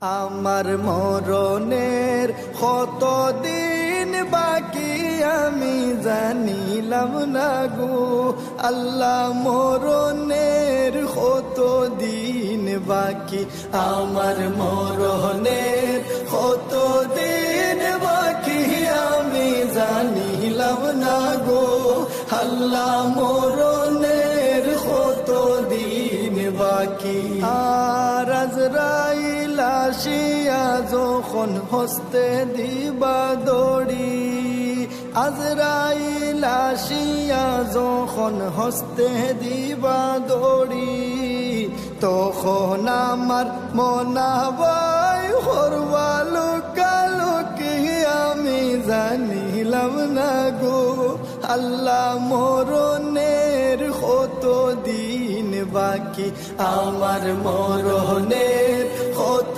আমার মরণের কতদিন বাকি আমি জানিলাম না গো আল্লাহ, মরণের কতদিন বাকি, আমার মরণের কতদিন বাকি আমি জানিলাম না গো আল্লাহ, মরণের কতদিন বাকি। আর আজরাইল আসিয়া যখন হস্তে দিবা দড়ি, আজরাইল আসিয়া যখন হস্তে দিবা দড়ি, তখন আমার মনাবাই হরবা লোকালোকি আমি জানিলাম না গো আল্লাহ, মরণের কতদিন বাকি, আমার মরণের কত